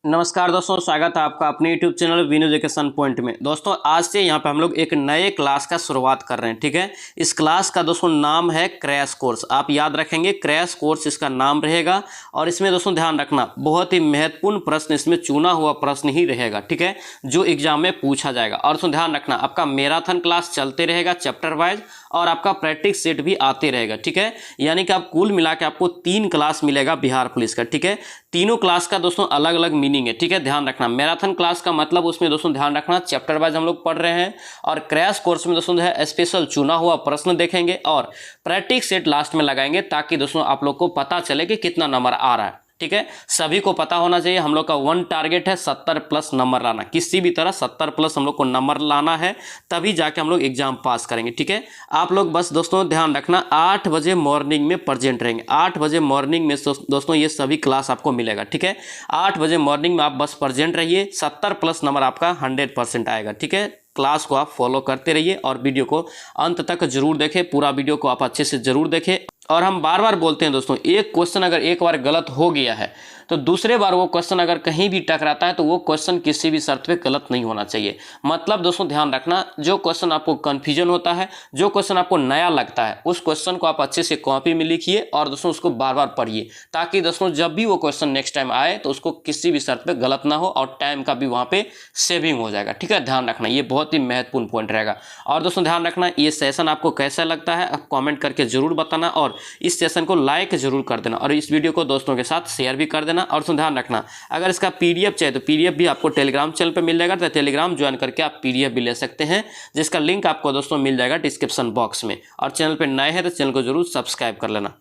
नमस्कार दोस्तों, स्वागत है आपका अपने YouTube channel win education point में। दोस्तों आज से यहाँ पे हम लोग एक नए क्लास का शुरुआत कर रहे हैं। ठीक है, इस क्लास का दोस्तों नाम है क्रैश कोर्स। आप याद रखेंगे, क्रैश कोर्स इसका नाम रहेगा। और इसमें दोस्तों ध्यान रखना, बहुत ही महत्वपूर्ण प्रश्न इसमें चुना हुआ प्रश्न ही रहेगा। ठीक है, जो एग्जाम में पूछा जाएगा। और दोस्तों ध्यान रखना, आपका मैराथन क्लास चलते रहेगा चैप्टर वाइज, और आपका प्रैक्टिस सेट भी आते रहेगा। ठीक है, यानी कि आप कुल मिला के आपको 3 क्लास मिलेगा बिहार पुलिस का। ठीक है, तीनों क्लास का दोस्तों अलग अलग मीनिंग है। ठीक है, ध्यान रखना, मैराथन क्लास का मतलब उसमें दोस्तों ध्यान रखना चैप्टर वाइज हम लोग पढ़ रहे हैं, और क्रैश कोर्स में दोस्तों जो है स्पेशल चुना हुआ प्रश्न देखेंगे और प्रैक्टिस सेट लास्ट में लगाएंगे, ताकि दोस्तों आप लोग को पता चले कि कितना नंबर आ रहा है। ठीक है, सभी को पता होना चाहिए, हम लोग का 1 टारगेट है 70 प्लस नंबर लाना। किसी भी तरह 70 प्लस हम लोग को नंबर लाना है, तभी जाके हम लोग एग्जाम पास करेंगे। ठीक है, आप लोग बस दोस्तों ध्यान रखना 8 बजे मॉर्निंग में प्रेजेंट रहेंगे। 8 बजे मॉर्निंग में दोस्तों ये सभी क्लास आपको मिलेगा। ठीक है, 8 बजे मॉर्निंग में आप बस प्रेजेंट रहिए, 70 प्लस नंबर आपका 100% आएगा। ठीक है, क्लास को आप फॉलो करते रहिए और वीडियो को अंत तक जरूर देखें। पूरा वीडियो को आप अच्छे से जरूर देखें। और हम बार बार बोलते हैं दोस्तों, एक क्वेश्चन अगर एक बार गलत हो गया है तो दूसरे बार वो क्वेश्चन अगर कहीं भी टकराता है तो वो क्वेश्चन किसी भी शर्त पे गलत नहीं होना चाहिए। मतलब दोस्तों ध्यान रखना, जो क्वेश्चन आपको कंफ्यूजन होता है, जो क्वेश्चन आपको नया लगता है, उस क्वेश्चन को आप अच्छे से कॉपी में लिखिए और दोस्तों उसको बार बार पढ़िए, ताकि दोस्तों जब भी वो क्वेश्चन नेक्स्ट टाइम आए तो उसको किसी भी शर्त पे गलत ना हो और टाइम का भी वहाँ पे सेविंग हो जाएगा। ठीक है, ध्यान रखना, ये बहुत ही महत्वपूर्ण पॉइंट रहेगा। और दोस्तों ध्यान रखना, ये सेशन आपको कैसा लगता है आप कॉमेंट करके जरूर बताना, और इस सेशन को लाइक जरूर कर देना, और इस वीडियो को दोस्तों के साथ शेयर भी कर देना। और ध्यान रखना, अगर इसका पीडीएफ चाहिए तो पीडीएफ भी आपको टेलीग्राम चैनल पे मिल जाएगा, तो टेलीग्राम ज्वाइन करके आप पीडीएफ भी ले सकते हैं, जिसका लिंक आपको दोस्तों मिल जाएगा डिस्क्रिप्शन बॉक्स में। और चैनल पे नए हैं तो चैनल को जरूर सब्सक्राइब कर लेना।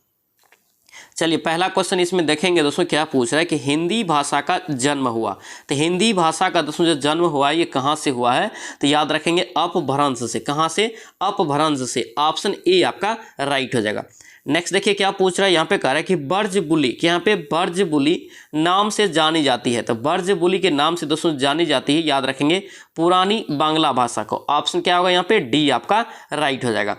चलिए, पहला क्वेश्चन इसमें देखेंगे दोस्तों, क्या पूछ रहा है कि हिंदी भाषा का जन्म हुआ। तो हिंदी भाषा का दोस्तों जो जन्म हुआ है ये कहाँ से हुआ है, तो याद रखेंगे अपभ्रंश से। कहाँ से? अपभ्रंश से। ऑप्शन ए आपका राइट हो जाएगा। नेक्स्ट देखिए क्या पूछ रहा है, यहाँ पे कह रहा है कि बर्जबुली, कि यहाँ पे बर्जबुली नाम से जानी जाती है। तो बर्जबुली के नाम से दोस्तों जानी जाती है, याद रखेंगे, पुरानी बांग्ला भाषा को। ऑप्शन क्या होगा यहाँ पे? डी आपका राइट हो जाएगा।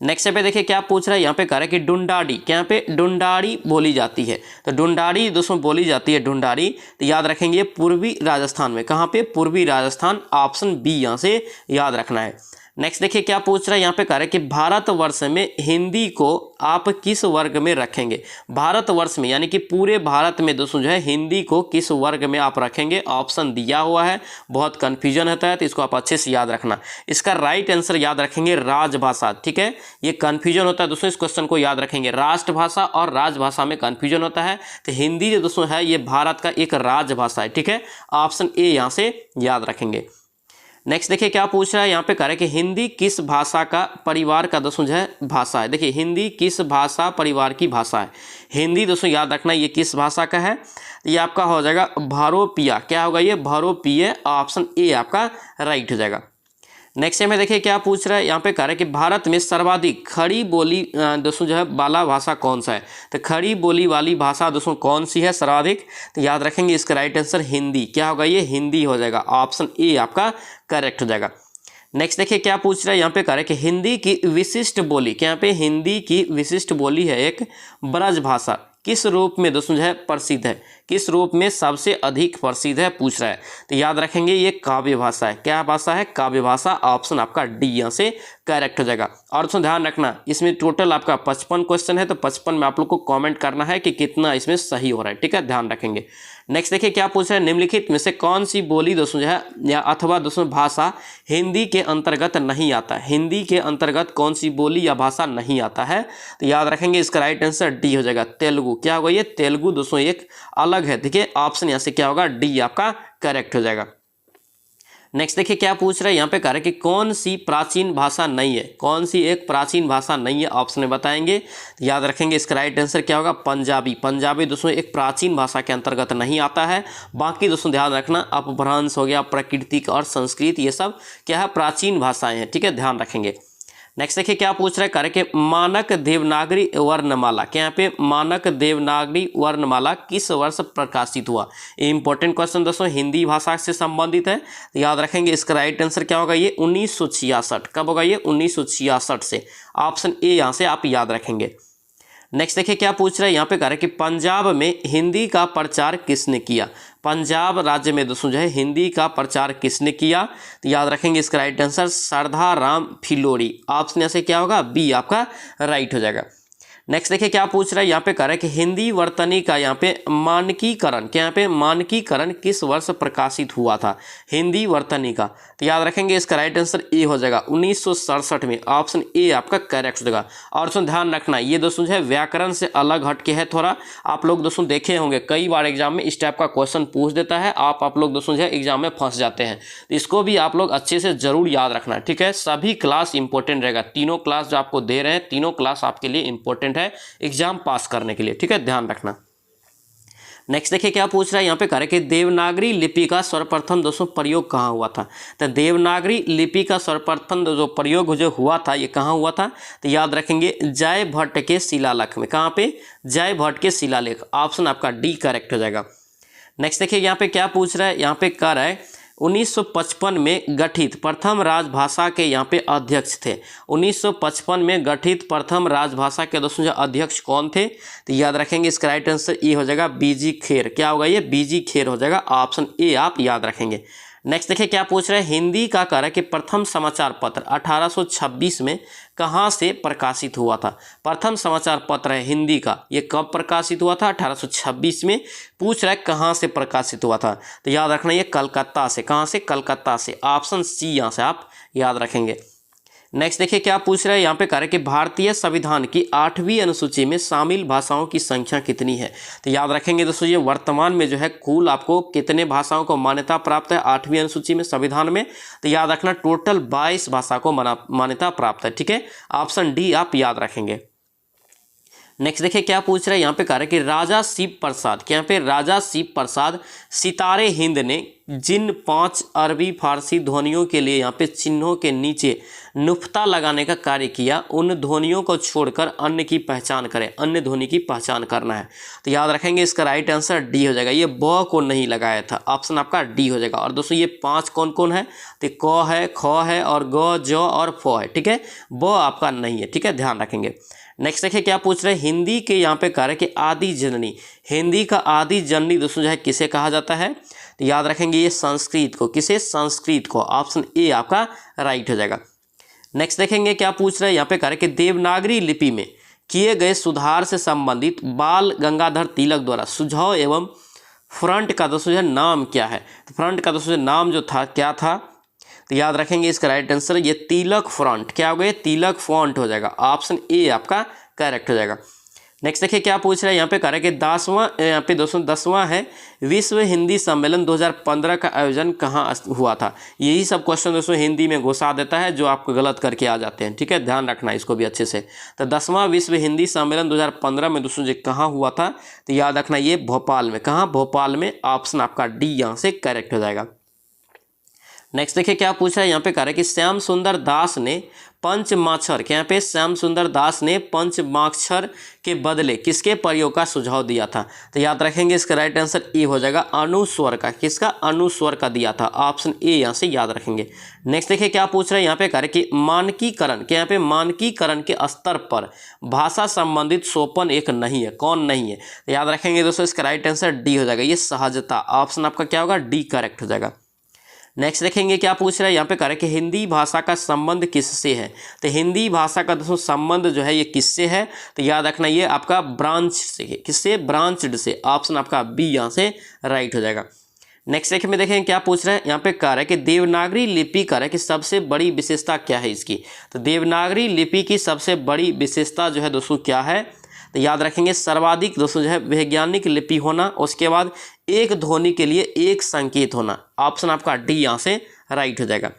नेक्स्ट पे देखिए क्या पूछ रहा है, यहाँ पे कह रहा है कि डुंडाड़ी, कि यहाँ पे डुंडाड़ी बोली जाती है। तो डुंडाड़ी दोस्तों बोली जाती है, डुंडाड़ी, तो याद रखेंगे पूर्वी राजस्थान में। कहाँ पे? पूर्वी राजस्थान। ऑप्शन बी यहाँ से याद रखना है। नेक्स्ट देखिए क्या पूछ रहा है, यहाँ पे कह रहा है कि भारतवर्ष में हिंदी को आप किस वर्ग में रखेंगे। भारतवर्ष में यानी कि पूरे भारत में दोस्तों जो है हिंदी को किस वर्ग में आप रखेंगे। ऑप्शन दिया हुआ है, बहुत कन्फ्यूजन होता है, तो इसको आप अच्छे से याद रखना। इसका राइट आंसर याद रखेंगे राजभाषा। ठीक है, ये कन्फ्यूजन होता है दोस्तों, इस क्वेश्चन को याद रखेंगे। राष्ट्रभाषा और राजभाषा में कन्फ्यूजन होता है, तो हिंदी जो दोस्तों है ये भारत का एक राजभाषा है। ठीक है, ऑप्शन ए यहाँ से याद रखेंगे। नेक्स्ट देखिए क्या पूछ रहा है, यहाँ पे कह रहा है कि हिंदी किस भाषा का परिवार का दोस्तों जो है भाषा है। देखिए, हिंदी किस भाषा परिवार की भाषा है। हिंदी दोस्तों याद रखना ये किस भाषा का है, ये आपका हो जाएगा भारोपिया। क्या होगा ये? भारोपिय। ऑप्शन ए आपका राइट हो जाएगा। नेक्स्ट में देखिए क्या पूछ रहा है, यहाँ पे कह रहा है कि भारत में सर्वाधिक खड़ी बोली दोस्तों जो है वाला भाषा कौन सा है। तो खड़ी बोली वाली भाषा दोस्तों कौन सी है सर्वाधिक, तो याद रखेंगे इसका राइट आंसर हिंदी। क्या होगा ये? हिंदी हो जाएगा। ऑप्शन ए आपका करेक्ट हो जाएगा। नेक्स्ट देखिए क्या पूछ रहा है, यहाँ पे कह रहा है कि हिंदी की विशिष्ट बोली, कि यहाँ पे हिंदी की विशिष्ट बोली है एक ब्रज भाषा, किस रूप में दोस्तों जो है प्रसिद्ध है, किस रूप में सबसे अधिक प्रसिद्ध है पूछ रहा है। तो याद रखेंगे ये काव्य भाषा है। क्या भाषा है? काव्य भाषा। ऑप्शन आपका डी यहाँ से करेक्ट हो जाएगा। और दोस्तों ध्यान रखना, इसमें टोटल आपका 55 क्वेश्चन है, तो 55 में आप लोग को कमेंट करना है कि कितना इसमें सही हो रहा है। ठीक है, ध्यान रखेंगे। नेक्स्ट देखिए क्या पूछ रहा है, निम्नलिखित में से कौन सी बोली दोस्तों जो है या अथवा दोस्तों भाषा हिंदी के अंतर्गत नहीं आता है। हिंदी के अंतर्गत कौन सी बोली या भाषा नहीं आता है, तो याद रखेंगे इसका राइट आंसर डी हो जाएगा, तेलुगु। क्या होगा ये? तेलुगु दोस्तों एक अलग है। देखिए ऑप्शन यहाँ से क्या होगा? डी आपका करेक्ट हो जाएगा। नेक्स्ट देखिए क्या पूछ रहा है, यहाँ पे कह रहा है कि कौन सी प्राचीन भाषा नहीं है। कौन सी एक प्राचीन भाषा नहीं है, ऑप्शन में बताएंगे। तो याद रखेंगे इसका राइट आंसर क्या होगा? पंजाबी। पंजाबी दोस्तों एक प्राचीन भाषा के अंतर्गत नहीं आता है। बाकी दोस्तों ध्यान रखना, अपभ्रंश हो गया, प्राकृतिक और संस्कृत, ये सब क्या है? प्राचीन भाषाएं हैं। ठीक है, ध्यान रखेंगे। नेक्स्ट देखिए क्या पूछ रहा है, कह रहे कि मानक देवनागरी वर्णमाला, के यहाँ पे मानक देवनागरी वर्णमाला किस वर्ष प्रकाशित हुआ। ये इंपॉर्टेंट क्वेश्चन दोस्तों हिंदी भाषा से संबंधित है, तो याद रखेंगे इसका राइट आंसर क्या होगा? ये 1966। कब होगा ये? 1966 से। ऑप्शन ए यहाँ से आप याद रखेंगे। नेक्स्ट देखिए क्या पूछ रहा है, यहाँ पे कह रहा है कि पंजाब में हिंदी का प्रचार किसने किया। पंजाब राज्य में दोस्तों जो है हिंदी का प्रचार किसने किया? तो याद रखेंगे इसका राइट आंसर सरदार राम फिलोरी। ऑप्शन ऐसे क्या होगा? बी आपका राइट हो जाएगा। नेक्स्ट देखिए क्या पूछ रहा है यहाँ पे, कह रहा है कि हिंदी वर्तनी का यहाँ पे मानकीकरण, क्या यहाँ पे मानकीकरण किस वर्ष प्रकाशित हुआ था? हिंदी वर्तनी का, तो याद रखेंगे इसका राइट आंसर ए हो जाएगा 1967 में। ऑप्शन ए आपका करेक्ट हो जाएगा। और दोस्तों ध्यान रखना ये दोस्तों जो है व्याकरण से अलग हटके है थोड़ा। आप लोग दोस्तों देखे होंगे कई बार एग्जाम में इस टाइप का क्वेश्चन पूछ देता है, आप लोग दोस्तों जो है एग्जाम में फंस जाते हैं। तो इसको भी आप लोग अच्छे से जरूर याद रखना, ठीक है। सभी क्लास इंपॉर्टेंट रहेगा, तीनों क्लास जो आपको दे रहे हैं तीनों क्लास आपके लिए इंपॉर्टेंट है एग्जाम पास करने के लिए, ठीक है, ध्यान रखना। नेक्स्ट देखिए क्या पूछ रहा है यहाँ पे, कह रहा है कि देवनागरी लिपि का सर्वप्रथम दोस्तों प्रयोग कहाँ हुआ था? तो देवनागरी लिपि का सर्वप्रथम जो प्रयोग जो हुआ था ये कहाँ हुआ था? तो याद रखेंगे जय भट्ट के शिलालेख में। कहाँ पे? जय भट्ट के शिलालेख। ऑप्शन आपका डी करेक्ट हो जाएगा। नेक्स्ट देखिए यहाँ पे क्या पूछ रहा है, यहाँ पे कह रहा है 1955 में गठित प्रथम राजभाषा के यहाँ पे अध्यक्ष थे। 1955 में गठित प्रथम राजभाषा के दोस्तों जो अध्यक्ष कौन थे? तो याद रखेंगे इसका राइट आंसर ये हो जाएगा बीजी खेर। क्या होगा ये? बीजी खेर हो जाएगा। ऑप्शन ए आप याद रखेंगे। नेक्स्ट देखिए क्या पूछ रहे हैं, हिंदी का कह रहा है कि प्रथम समाचार पत्र 1826 में कहाँ से प्रकाशित हुआ था? प्रथम समाचार पत्र है हिंदी का, ये कब प्रकाशित हुआ था? 1826 में। पूछ रहा है कहाँ से प्रकाशित हुआ था? तो याद रखना ये कलकत्ता से। कहाँ से? कलकत्ता से। ऑप्शन सी यहाँ से आप याद रखेंगे। नेक्स्ट देखिए क्या पूछ रहा है यहाँ पे, कह रहा है कि भारतीय संविधान की 8वीं अनुसूची में शामिल भाषाओं की संख्या कितनी है? तो याद रखेंगे दोस्तों ये वर्तमान में जो है कुल आपको कितने भाषाओं को मान्यता प्राप्त है 8वीं अनुसूची में संविधान में? तो याद रखना टोटल 22 भाषा को मान्यता प्राप्त है, ठीक है। ऑप्शन डी आप याद रखेंगे। नेक्स्ट देखिए क्या पूछ रहा है यहाँ पे, कह रहा है कि राजा शिव प्रसाद, क्या यहाँ पे राजा शिव प्रसाद सितारे हिंद ने जिन 5 अरबी फारसी ध्वनियों के लिए यहाँ पे चिन्हों के नीचे नुक्ता लगाने का कार्य किया, उन ध्वनियों को छोड़कर अन्य की पहचान करें। अन्य ध्वनि की पहचान करना है। तो याद रखेंगे इसका राइट आंसर डी हो जाएगा। ये ब को नहीं लगाया था, ऑप्शन आपका डी हो जाएगा। और दोस्तों ये 5 कौन कौन है? तो क है, ख है और ग, ज और फ है, ठीक है। ब आपका नहीं है, ठीक है, ध्यान रखेंगे। नेक्स्ट देखिए क्या पूछ रहे हैं, हिंदी के यहाँ पे कह रहे कि आदि जननी, हिंदी का आदि जननी दोस्तों जो है किसे कहा जाता है? तो याद रखेंगे ये संस्कृत को। किसे? संस्कृत को। ऑप्शन ए आपका राइट हो जाएगा। नेक्स्ट देखेंगे क्या पूछ रहे हैं यहाँ पे, कह रहे कि देवनागरी लिपि में किए गए सुधार से संबंधित बाल गंगाधर तिलक द्वारा सुझाव एवं फ्रंट का दोस्तों जो नाम क्या है? तो फ्रंट का दोस्तों नाम जो था क्या था? तो याद रखेंगे इसका राइट आंसर ये तिलक फ्रंट। क्या हो गया? तिलक फॉन्ट हो जाएगा। ऑप्शन ए आपका करेक्ट हो जाएगा। नेक्स्ट देखिए क्या पूछ रहा है यहाँ पे, कह रहा है कि 10वां यहाँ पे दोस्तों 10वां है विश्व हिंदी सम्मेलन 2015 का आयोजन कहाँ हुआ था? यही सब क्वेश्चन दोस्तों हिंदी में घुसा देता है जो आपको गलत करके आ जाते हैं, ठीक है, ध्यान रखना इसको भी अच्छे से। तो 10वां विश्व हिंदी सम्मेलन 2015 में दोस्तों जी कहाँ हुआ था? तो याद रखना ये भोपाल में। कहाँ? भोपाल में। ऑप्शन आपका डी यहाँ से करेक्ट हो जाएगा। नेक्स्ट देखिए क्या पूछ रहा है यहाँ पे, कह रहा है कि श्याम सुंदर दास ने पंचमाक्षर, क्या यहाँ पे श्याम सुंदर दास ने पंचमाक्षर के बदले किसके प्रयोग का सुझाव दिया था? तो याद रखेंगे इसका राइट आंसर ए हो जाएगा अनुस्वर का। किसका? अनुस्वर का दिया था। ऑप्शन ए यहाँ से याद रखेंगे। नेक्स्ट देखिए क्या पूछ रहे हैं यहाँ पे, कह रहे कि मानकीकरण, क्या यहाँ पे मानकीकरण के स्तर पर भाषा संबंधित सोपान एक नहीं है। कौन नहीं है? तो याद रखेंगे दोस्तों इसका राइट आंसर डी हो जाएगा, ये सहजता। ऑप्शन आपका क्या होगा? डी करेक्ट हो जाएगा। नेक्स्ट देखेंगे क्या पूछ रहा है यहाँ पे, कह रहे कि हिंदी भाषा का संबंध किससे है? तो हिंदी भाषा का दोस्तों संबंध जो है ये किससे है? तो याद रखना ये आपका ब्रांच से है। किससे? ब्रांच्ड से। ऑप्शन आपका बी यहाँ से राइट हो जाएगा। नेक्स्ट देखिए में देखेंगे क्या पूछ रहे हैं यहाँ पे, कह रहा है कि देवनागरी लिपि कह रहा है कि सबसे बड़ी विशेषता क्या है इसकी? तो देवनागरी लिपि की सबसे बड़ी विशेषता जो है दोस्तों क्या है? तो याद रखेंगे सर्वाधिक दोस्तों जो है वैज्ञानिक लिपि होना, उसके बाद एक ध्वनि के लिए एक संकेत होना। ऑप्शन आपका डी यहाँ से राइट हो जाएगा।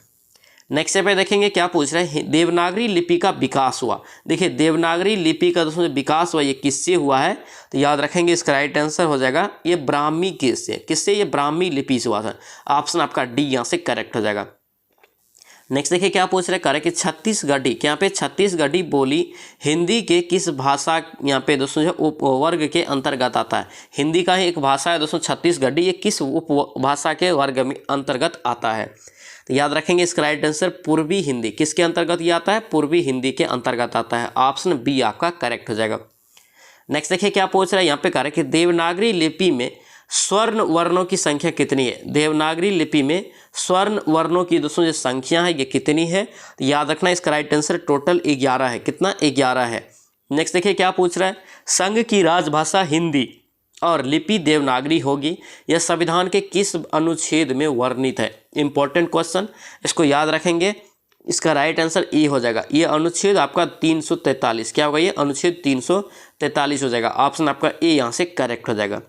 नेक्स्ट पे देखेंगे क्या पूछ रहे हैं, देवनागरी लिपि का विकास हुआ। देखिए देवनागरी लिपि का दोस्तों जो विकास हुआ ये किससे हुआ है? तो याद रखेंगे इसका राइट आंसर हो जाएगा ये ब्राह्मी किससे? किससे? ये ब्राह्मी लिपि से हुआ था। ऑप्शन आपका डी यहाँ से करेक्ट हो जाएगा। नेक्स्ट देखिए क्या पूछ रहे हैं, कह रहे कि छत्तीसगढ़ी, क्या यहाँ पे छत्तीसगढ़ी बोली हिंदी के किस भाषा यहाँ पे दोस्तों जो उपवर्ग के अंतर्गत आता है? हिंदी का ही एक भाषा है दोस्तों छत्तीसगढ़ी, ये किस उपभाषा के वर्ग में अंतर्गत आता है? तो याद रखेंगे इसका राइट आंसर पूर्वी हिंदी। किसके अंतर्गत ये आता है? पूर्वी हिंदी के अंतर्गत आता है। ऑप्शन बी आपका करेक्ट हो जाएगा। नेक्स्ट देखिए क्या पूछ रहा है यहाँ पे, कह रहे कि देवनागरी लिपि में स्वर्ण वर्णों की संख्या कितनी है? देवनागरी लिपि में स्वर्ण वर्णों की दोस्तों जो संख्या है ये कितनी है? तो याद रखना इसका राइट आंसर टोटल 11 है। कितना? 11 है। नेक्स्ट देखिए क्या पूछ रहा है, संघ की राजभाषा हिंदी और लिपि देवनागरी होगी, यह संविधान के किस अनुच्छेद में वर्णित है? इंपॉर्टेंट क्वेश्चन, इसको याद रखेंगे। इसका राइट आंसर ए हो जाएगा। ये अनुच्छेद आपका 343, क्या होगा? ये अनुच्छेद 343 हो जाएगा। ऑप्शन आपका ए यहाँ से करेक्ट हो जाएगा।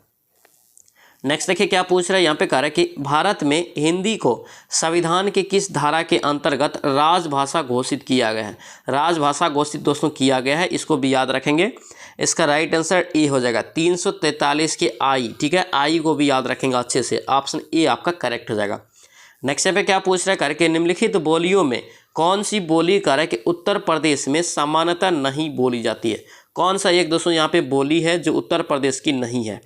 नेक्स्ट देखिए क्या पूछ रहा है, यहाँ पे कह रहा है कि भारत में हिंदी को संविधान के किस धारा के अंतर्गत राजभाषा घोषित किया गया है? राजभाषा घोषित दोस्तों किया गया है, इसको भी याद रखेंगे। इसका राइट आंसर ए हो जाएगा 343 के आई, ठीक है, आई को भी याद रखेंगे अच्छे से। ऑप्शन ए आपका करेक्ट हो जाएगा। नेक्स्ट पे क्या पूछ रहा है, करके निम्नलिखित बोलियों में कौन सी बोली कह रहा है कि उत्तर प्रदेश में सामान्यतः नहीं बोली जाती है? कौन सा एक दोस्तों यहाँ पे बोली है जो उत्तर प्रदेश की नहीं है?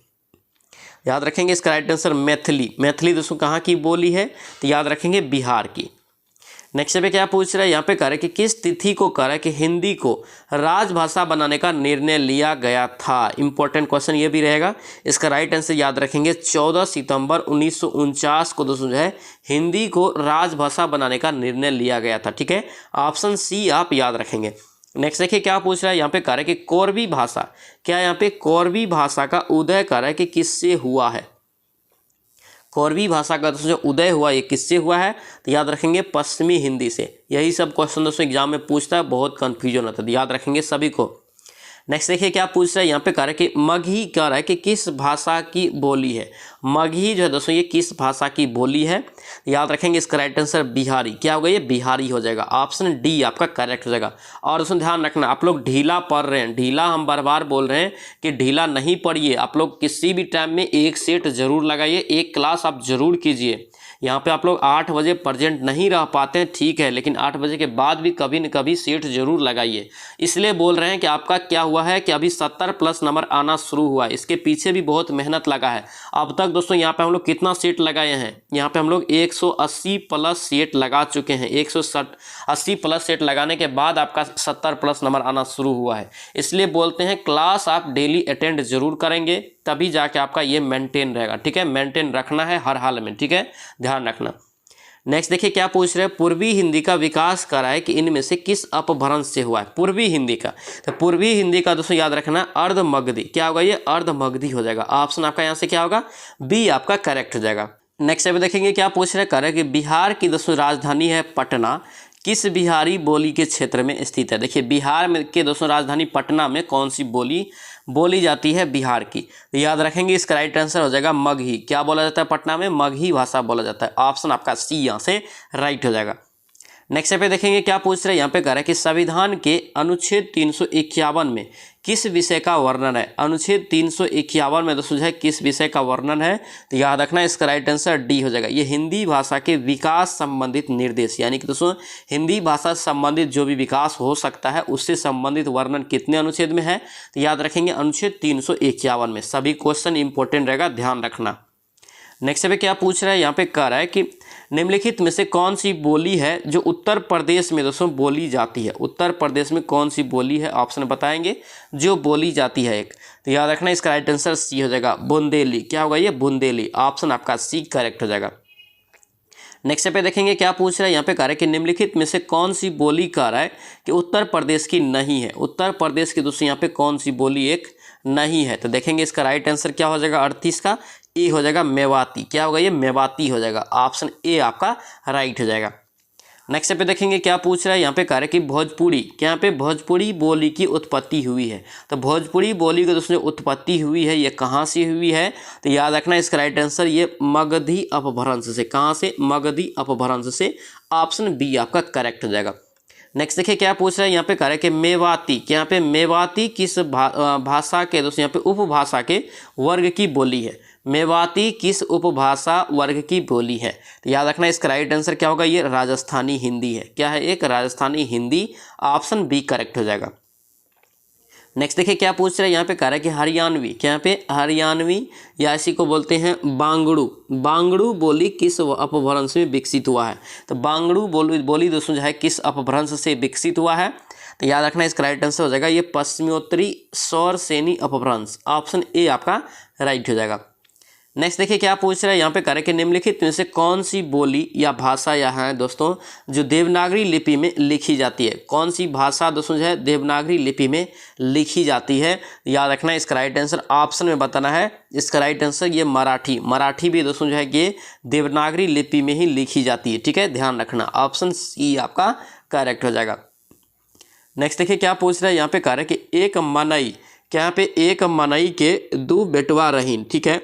याद रखेंगे इसका राइट आंसर मैथिली। मैथिली दोस्तों कहाँ की बोली है? तो याद रखेंगे बिहार की। नेक्स्ट पे क्या पूछ रहा है, यहाँ पे कह रहा है कि किस तिथि को कह रहा है कि हिंदी को राजभाषा बनाने का निर्णय लिया गया था? इंपॉर्टेंट क्वेश्चन ये भी रहेगा। इसका राइट आंसर याद रखेंगे 14 सितंबर 1949 को दोस्तों जो है हिंदी को राजभाषा बनाने का निर्णय लिया गया था, ठीक है। ऑप्शन सी आप याद रखेंगे। नेक्स्ट देखिए क्या पूछ रहा है, यहाँ पे कह रहा है कि कोरवी भाषा, क्या यहाँ पे कोरवी भाषा का उदय कह रहा है कि किससे हुआ है? कोरवी भाषा का दोस्तों जो उदय हुआ ये किससे हुआ है? तो याद रखेंगे पश्चिमी हिंदी से। यही सब क्वेश्चन दोस्तों एग्जाम में पूछता है, बहुत कन्फ्यूजन होता है, तो याद रखेंगे सभी को। नेक्स्ट देखिए क्या पूछ रहा है, यहाँ पे कह रहा है कि मगही कह रहा है कि किस भाषा की बोली है? मगही जो है दोस्तों ये किस भाषा की बोली है? याद रखेंगे इसका राइट आंसर बिहारी, क्या होगा? ये बिहारी हो जाएगा। ऑप्शन डी आपका करेक्ट हो जाएगा। और दोस्तों ध्यान रखना, आप लोग ढीला पढ़ रहे हैं, ढीला हम बार बार बोल रहे हैं कि ढीला नहीं पढ़िए। आप लोग किसी भी टाइम में एक सेट जरूर लगाइए, एक क्लास आप जरूर कीजिए। यहाँ पे आप लोग 8 बजे प्रेजेंट नहीं रह पाते हैं, ठीक है, लेकिन 8 बजे के बाद भी कभी न कभी सेट जरूर लगाइए। इसलिए बोल रहे हैं कि आपका क्या हुआ है कि अभी 70 प्लस नंबर आना शुरू हुआ है, इसके पीछे भी बहुत मेहनत लगा है। अब तक दोस्तों यहाँ पे हम लोग कितना सेट लगाए हैं? यहाँ पे हम लोग 180 प्लस सेट लगा चुके हैं। 180 प्लस सेट लगाने के बाद आपका 70 प्लस नंबर आना शुरू हुआ है। इसलिए बोलते हैं क्लास आप डेली अटेंड जरूर करेंगे, तभी जाके आपका ये मेंटेन रहेगा, ठीक है। मेंटेन रखना है हर हाल में, ठीक है, ध्यान रखना। नेक्स्ट देखिए क्या पूछ रहे हैं, पूर्वी हिंदी का विकास करा है कि इनमें से किस अपभ्रंश से हुआ है? पूर्वी हिंदी का, तो पूर्वी हिंदी का दोस्तों याद रखना अर्धमगधी, क्या होगा? ये अर्धमगधी हो जाएगा। ऑप्शन आपका यहाँ से क्या होगा? बी आपका करेक्ट हो जाएगा। नेक्स्ट अभी देखेंगे क्या पूछ रहे हैं, कह रहे हैं कि बिहार की दोस्तों राजधानी है पटना, किस बिहारी बोली के क्षेत्र में स्थित है? देखिए बिहार में के दोस्तों राजधानी पटना में कौन सी बोली बोली जाती है बिहार की? तो याद रखेंगे इसका राइट आंसर हो जाएगा मगही। क्या बोला जाता है पटना में? मगही भाषा बोला जाता है। ऑप्शन आपका सी यहाँ से राइट हो जाएगा। नेक्स्ट पे देखेंगे क्या पूछ रहे हैं, यहाँ पे कह रहा है कि संविधान के अनुच्छेद 351 में किस विषय का वर्णन है? अनुच्छेद 351 में दोस्तों है किस विषय का वर्णन है? तो याद रखना इसका राइट आंसर डी हो जाएगा। ये हिंदी भाषा के विकास संबंधित निर्देश, यानी कि दोस्तों हिंदी भाषा संबंधित जो भी विकास हो सकता है उससे संबंधित वर्णन कितने अनुच्छेद में है? तो याद रखेंगे अनुच्छेद 351 में। सभी क्वेश्चन इंपॉर्टेंट रहेगा, ध्यान रखना। नेक्स्ट पे क्या पूछ रहा है, यहाँ पे कह रहा है कि निम्नलिखित में से कौन सी बोली है जो उत्तर प्रदेश में दोस्तों बोली जाती है? उत्तर प्रदेश में कौन सी बोली है? ऑप्शन बताएंगे जो बोली जाती है एक। तो याद रखना इसका राइट आंसर सी हो जाएगा बुंदेली। क्या होगा? ये बुंदेली। ऑप्शन आपका सी करेक्ट हो जाएगा। नेक्स्ट पे देखेंगे क्या पूछ रहा है, यहाँ पे कह रहा है कि निम्नलिखित में से कौन सी बोली कह रहा है कि उत्तर प्रदेश की नहीं है? उत्तर प्रदेश की दोस्तों यहाँ पे कौन सी बोली एक नहीं है? तो देखेंगे इसका राइट आंसर क्या हो जाएगा? 38 का ए हो जाएगा मेवाती। क्या होगा? ये मेवाती हो जाएगा। ऑप्शन ए आपका राइट हो जाएगा। नेक्स्ट पे देखेंगे क्या पूछ रहा है, यहाँ पे कह रहा है कि भोजपुरी, क्या यहाँ पे भोजपुरी बोली की उत्पत्ति हुई है? तो भोजपुरी बोली की दोस्तों उत्पत्ति हुई है ये कहाँ से हुई है? तो याद रखना इसका राइट आंसर ये मगधी अपभ्रंश से। कहाँ से? मगधी अपभ्रंश से। ऑप्शन बी आपका करेक्ट हो जाएगा। नेक्स्ट देखिए क्या पूछ रहा है, यहाँ पे कह रहा है कि मेवाती, क्या यहाँ पे मेवाती किस भाषा के दोस्तों यहाँ पे उपभाषा के वर्ग की बोली है? मेवाती किस उपभाषा वर्ग की बोली है? तो याद रखना इसका राइट आंसर क्या होगा? ये राजस्थानी हिंदी है। क्या है? एक Rajasthani Hindi. Option B correct हो जाएगा। नेक्स्ट देखिए क्या पूछ रहे हैं, यहाँ पे कह रहा है कि हरियाणवी, क्या यहाँ पे हरियाणवी या इसी को बोलते हैं बांगड़ू, बांगड़ू बोली किस अपभ्रंश में विकसित हुआ है? तो बांगड़ू बोली दोस्तों जो है किस अपभ्रंश से विकसित हुआ है? तो याद रखना इसका राइट आंसर हो जाएगा ये पश्चिमोत्तरी सौर सेनी अपभ्रंश। ऑप्शन ए आपका राइट हो जाएगा। नेक्स्ट देखिए क्या पूछ रहा है यहाँ पे, करें कि निम्नलिखित में से कौन सी बोली या भाषा यहाँ है दोस्तों जो देवनागरी लिपि में लिखी जाती है। कौन सी भाषा दोस्तों जो है देवनागरी लिपि में लिखी जाती है, याद रखना है। इसका राइट आंसर ऑप्शन में बताना है। इसका राइट आंसर ये मराठी भी दोस्तों जो है ये देवनागरी लिपि में ही लिखी जाती है, ठीक है, ध्यान रखना। ऑप्शन सी आपका करेक्ट हो जाएगा। नेक्स्ट देखिए क्या पूछ रहा है यहाँ पे, कह रहा है कि एक मनई, क्या यहाँ पे एक मनई के दो बेटवा रहीन, ठीक है।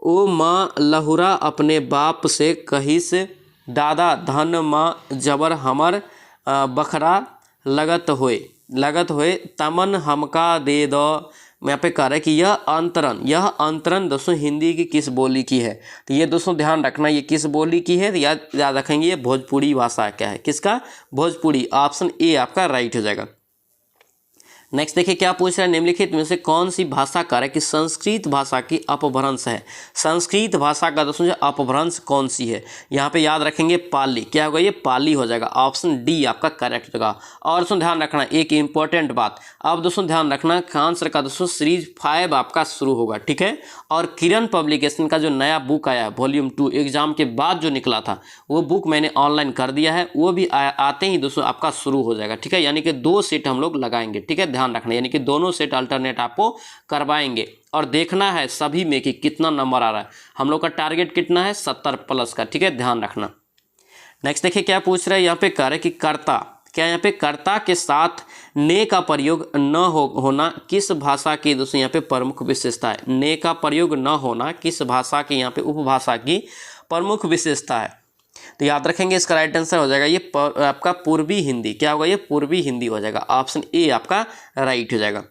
ओ माँ लहुरा अपने बाप से कहिस, दादा धन माँ जबर हमर बखरा लगत होए तमन हमका दे दो। यहाँ पे कह रहा है कि यह अंतरण दोस्तों हिंदी की किस बोली की है। तो ये दोस्तों ध्यान रखना ये किस बोली की है, तो याद रखेंगे ये भोजपुरी भाषा क्या है, किसका, भोजपुरी। ऑप्शन ए आपका राइट हो जाएगा। नेक्स्ट देखिए क्या पूछ रहा है, निम्नलिखित में से कौन सी भाषा कह रहा है कि संस्कृत भाषा की अपभ्रंश है। संस्कृत भाषा का दोस्तों जो अपभ्रंश कौन सी है, यहाँ पे याद रखेंगे पाली, क्या होगा ये पाली हो जाएगा। ऑप्शन डी आपका करेक्ट होगा। और दोस्तों ध्यान रखना एक इंपॉर्टेंट बात, अब दोस्तों ध्यान रखना खान सर का दोस्तों सीरीज 5 आपका शुरू होगा, ठीक है। और किरण पब्लिकेशन का जो नया बुक आया है वॉल्यूम 2 एग्जाम के बाद जो निकला था वो बुक मैंने ऑनलाइन कर दिया है, वो भी आते ही दोस्तों आपका शुरू हो जाएगा, ठीक है। यानी कि 2 सेट हम लोग लगाएंगे, ठीक है, ध्यान रखना। यानी कि दोनों सेट अल्टरनेट आपको करवाएंगे और देखना है सभी में कि कितना नंबर आ रहा है। हम लोग का टारगेट कितना है 70 प्लस का, ठीक है, ध्यान रखना। नेक्स्ट देखिए क्या पूछ रहा है यहाँ पे, कह रहे कि कर्ता, क्या यहाँ पे कर्ता के साथ ने का प्रयोग न होना किस भाषा की दोस्तों यहाँ पे प्रमुख विशेषता है। ने का प्रयोग न होना किस भाषा की यहाँ पे उपभाषा की प्रमुख विशेषता है। तो याद रखेंगे इसका राइट आंसर हो जाएगा ये आपका पूर्वी हिंदी, क्या होगा ये पूर्वी हिंदी हो जाएगा। ऑप्शन ए आपका राइट हो जाएगा।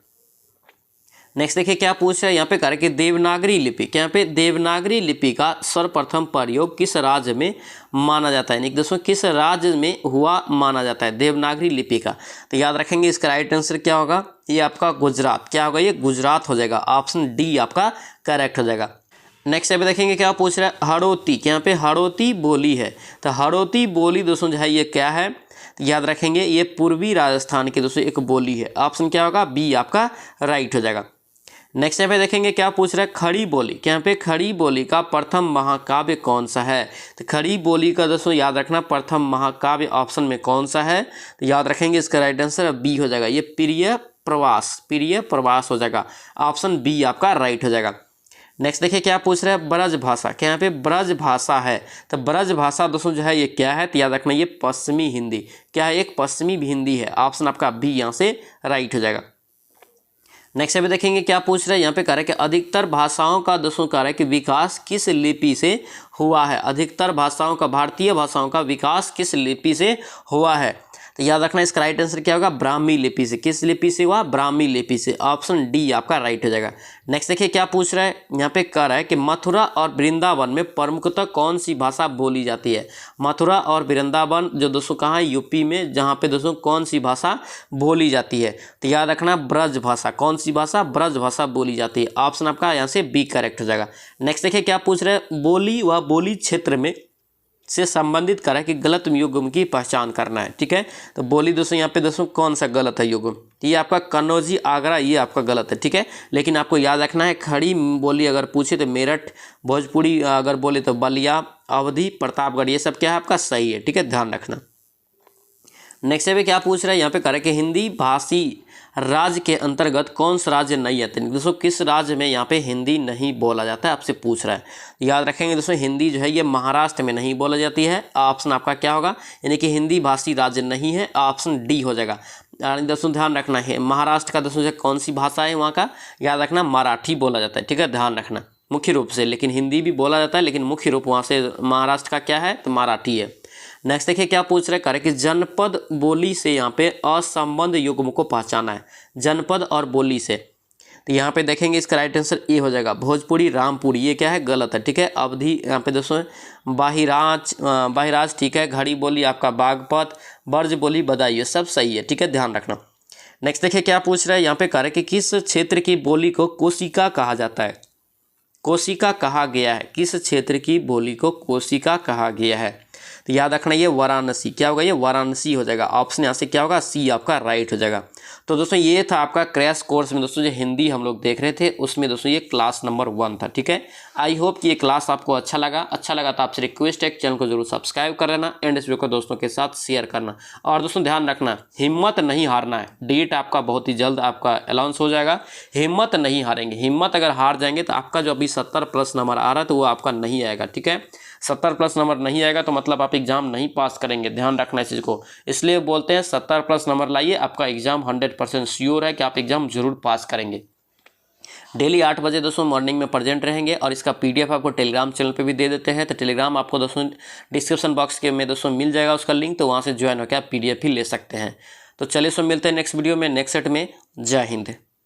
नेक्स्ट देखिए क्या पूछ रहा है यहाँ पे, कह रहे कि देवनागरी लिपि, क्या यहाँ पे देवनागरी लिपि का सर्वप्रथम प्रयोग किस राज्य में माना जाता है। दोस्तों किस राज्य में हुआ माना जाता है देवनागरी लिपि का। तो याद रखेंगे इसका राइट आंसर क्या होगा, ये आपका गुजरात, क्या होगा ये गुजरात हो जाएगा। ऑप्शन डी आपका करेक्ट हो जाएगा। नेक्स्ट यहाँ पे देखेंगे क्या पूछ रहा है, हड़ौती, क्या यहाँ पे हड़ौती बोली है। तो हड़ौती बोली दोस्तों जो है ये क्या है, तो याद रखेंगे ये पूर्वी राजस्थान की दोस्तों एक बोली है। ऑप्शन क्या होगा, बी आपका राइट हो जाएगा। नेक्स्ट यहाँ पे देखेंगे क्या पूछ रहा है, खड़ी बोली, क्या यहाँ पे खड़ी बोली का प्रथम महाकाव्य कौन सा है। तो खड़ी बोली का दोस्तों याद रखना प्रथम महाकाव्य ऑप्शन में कौन सा है, तो याद रखेंगे इसका राइट आंसर बी हो जाएगा, ये प्रिय प्रवास हो जाएगा। ऑप्शन बी आपका राइट हो जाएगा। नेक्स्ट देखिए क्या पूछ रहा है, ब्रज भाषा, क्या यहाँ पे ब्रज भाषा है। तो ब्रज भाषा दोस्तों जो है ये क्या है, तो याद रखना ये पश्चिमी हिंदी, क्या है एक पश्चिमी हिंदी है। ऑप्शन आपका बी यहाँ से राइट हो जाएगा। नेक्स्ट यहाँ पे देखेंगे क्या पूछ रहा है, यहाँ पे कह रहा है कि अधिकतर भाषाओं का दोस्तों कह रहा है कि विकास किस लिपि से हुआ है। अधिकतर भाषाओं का, भारतीय भाषाओं का विकास किस लिपि से हुआ है। तो याद रखना इसका राइट आंसर क्या होगा, ब्राह्मी लिपि से। किस लिपि से हुआ, ब्राह्मी लिपि से। ऑप्शन डी आपका राइट हो जाएगा। नेक्स्ट देखिए क्या पूछ रहा है, यहाँ पे कह रहा है कि मथुरा और वृंदावन में प्रमुखतः कौन सी भाषा बोली जाती है। मथुरा और वृंदावन जो दोस्तों कहाँ है, यूपी में, जहाँ पे दोस्तों कौन सी भाषा बोली जाती है। तो याद रखना ब्रज भाषा, कौन सी भाषा, ब्रज भाषा बोली जाती है। ऑप्शन आपका यहाँ से बी करेक्ट हो जाएगा। नेक्स्ट देखिए क्या पूछ रहे हैं, बोली व बोली क्षेत्र में से संबंधित करा कि गलत युग्म की पहचान करना है, ठीक है। तो बोली दोस्तों यहाँ पे दोस्तों कौन सा गलत है युग्म, ये आपका कन्नौजी आगरा ये आपका गलत है, ठीक है। लेकिन आपको याद रखना है खड़ी बोली अगर पूछे तो मेरठ, भोजपुरी अगर बोले तो बलिया, अवधी, प्रतापगढ़, ये सब क्या है आपका सही है, ठीक है, ध्यान रखना। नेक्स्ट पे क्या पूछ रहा है यहाँ पे, करें कि हिंदी भाषी राज्य के अंतर्गत कौन सा राज्य नहीं आते। दोस्तों किस राज्य में यहाँ पे हिंदी नहीं बोला जाता है आपसे पूछ रहा है। याद रखेंगे दोस्तों हिंदी जो है ये महाराष्ट्र में नहीं बोला जाती है। ऑप्शन आपका क्या होगा, यानी कि हिंदी भाषी राज्य नहीं है। ऑप्शन डी हो जाएगा। दोस्तों ध्यान रखना है महाराष्ट्र का दोस्तों कौन सी भाषा है वहाँ का, याद रखना मराठी बोला जाता है, ठीक है, ध्यान रखना मुख्य रूप से। लेकिन हिंदी भी बोला जाता है लेकिन मुख्य रूप वहाँ से महाराष्ट्र का क्या है तो मराठी है। नेक्स्ट देखिए क्या पूछ रहे, करें कि जनपद बोली से यहाँ पे असंबद्ध युग्म को पहचाना है। जनपद और बोली से, तो यहाँ पे देखेंगे इसका राइट आंसर ए हो जाएगा। भोजपुरी, रामपुरी, ये क्या है गलत है, ठीक है। अवधि यहाँ पे दोस्तों बाहिराज, ठीक है। घड़ी बोली आपका बागपत, ब्रज बोली बदायूं, ये सब सही है, ठीक है, ध्यान रखना। नेक्स्ट देखिए क्या पूछ रहे हैं यहाँ पे, करें कि किस क्षेत्र की बोली को कोशिका कहा जाता है। कोशिका कहा गया है, किस क्षेत्र की बोली को कोशिका कहा गया है। तो याद रखना ये वाराणसी, क्या होगा ये वाराणसी हो जाएगा। ऑप्शन यहाँ से क्या होगा सी आपका राइट हो जाएगा। तो दोस्तों ये था आपका क्रैश कोर्स में दोस्तों जो हिंदी हम लोग देख रहे थे, उसमें दोस्तों ये क्लास नंबर 1 था। ठीक है, आई होप कि ये क्लास आपको अच्छा लगा तो आपसे रिक्वेस्ट है कि चैनल को जरूर सब्सक्राइब कर लेना एंड इस वीडियो को दोस्तों के साथ शेयर करना। और दोस्तों ध्यान रखना, हिम्मत नहीं हारना है। डेट आपका बहुत ही जल्द आपका अनाउंस हो जाएगा, हिम्मत नहीं हारेंगे। हिम्मत अगर हार जाएंगे तो आपका जो अभी 70+ नंबर आ रहा है तो वो आपका नहीं आएगा। ठीक है, 70+ नंबर नहीं आएगा तो मतलब आप एग्जाम नहीं पास करेंगे, ध्यान रखना इस चीज़ को। इसलिए बोलते हैं 70+ नंबर लाइए, आपका एग्जाम 100% श्योर है कि आप एग्जाम जरूर पास करेंगे। डेली 8 बजे दोस्तों मॉर्निंग में प्रेजेंट रहेंगे और इसका PDF आपको टेलीग्राम चैनल पे भी दे देते हैं। तो टेलीग्राम आपको दोस्तों डिस्क्रिप्शन बॉक्स के में दोस्तों मिल जाएगा उसका लिंक, तो वहाँ से ज्वाइन होकर आप PDF भी ले सकते हैं। तो चलिए सो मिलते हैं नेक्स्ट वीडियो में, नेक्स्ट सेट में। जय हिंद।